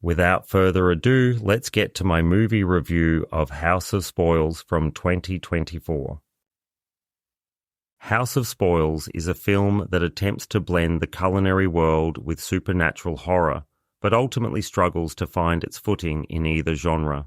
Without further ado, let's get to my movie review of House of Spoils from 2024. House of Spoils is a film that attempts to blend the culinary world with supernatural horror, but ultimately struggles to find its footing in either genre.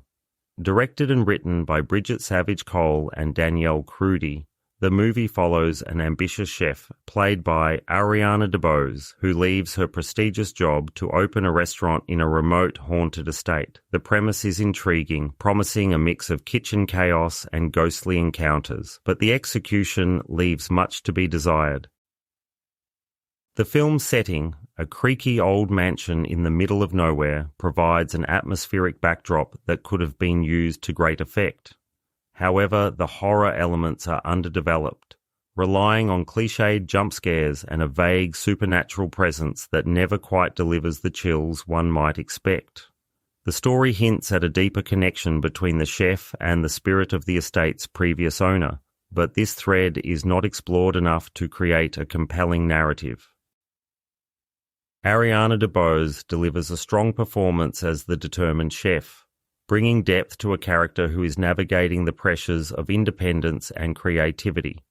Directed and written by Bridget Savage Cole and Danielle Crudy, the movie follows an ambitious chef, played by Ariana DeBose, who leaves her prestigious job to open a restaurant in a remote, haunted estate. The premise is intriguing, promising a mix of kitchen chaos and ghostly encounters, but the execution leaves much to be desired. The film's setting, a creaky old mansion in the middle of nowhere, provides an atmospheric backdrop that could have been used to great effect. However, the horror elements are underdeveloped, relying on cliched jump scares and a vague supernatural presence that never quite delivers the chills one might expect. The story hints at a deeper connection between the chef and the spirit of the estate's previous owner, but this thread is not explored enough to create a compelling narrative. Ariana DeBose delivers a strong performance as the determined chef, bringing depth to a character who is navigating the pressures of independence and creativity.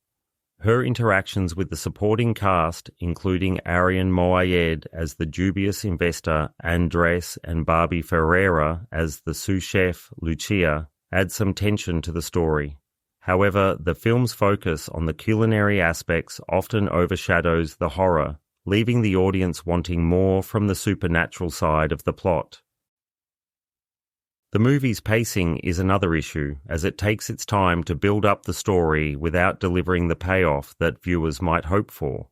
Her interactions with the supporting cast, including Arian Moayed as the dubious investor Andres and Barbie Ferreira as the sous chef Lucia, add some tension to the story. However, the film's focus on the culinary aspects often overshadows the horror, leaving the audience wanting more from the supernatural side of the plot. The movie's pacing is another issue, as it takes its time to build up the story without delivering the payoff that viewers might hope for.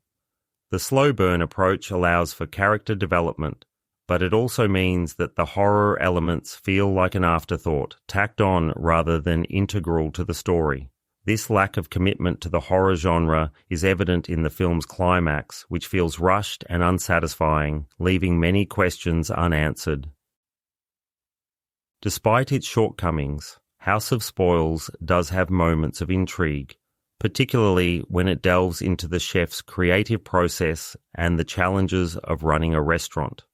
The slow burn approach allows for character development, but it also means that the horror elements feel like an afterthought, tacked on rather than integral to the story. This lack of commitment to the horror genre is evident in the film's climax, which feels rushed and unsatisfying, leaving many questions unanswered. Despite its shortcomings, House of Spoils does have moments of intrigue, particularly when it delves into the chef's creative process and the challenges of running a restaurant.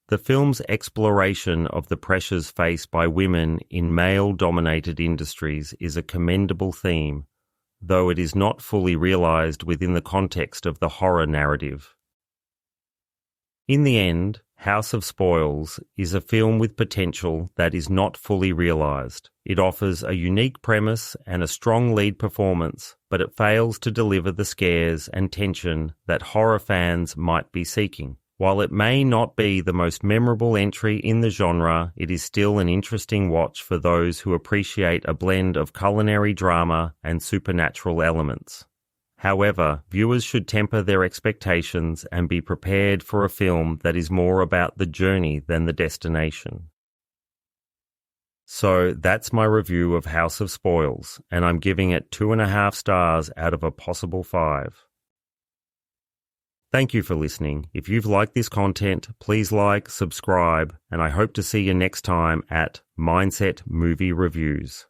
The film's exploration of the pressures faced by women in male-dominated industries is a commendable theme, though it is not fully realized within the context of the horror narrative. In the end, House of Spoils is a film with potential that is not fully realized. It offers a unique premise and a strong lead performance, but it fails to deliver the scares and tension that horror fans might be seeking. While it may not be the most memorable entry in the genre, it is still an interesting watch for those who appreciate a blend of culinary drama and supernatural elements. However, viewers should temper their expectations and be prepared for a film that is more about the journey than the destination. So that's my review of House of Spoils, and I'm giving it 2.5 stars out of a possible 5. Thank you for listening. If you've liked this content, please like, subscribe, and I hope to see you next time at Mindset Movie Reviews.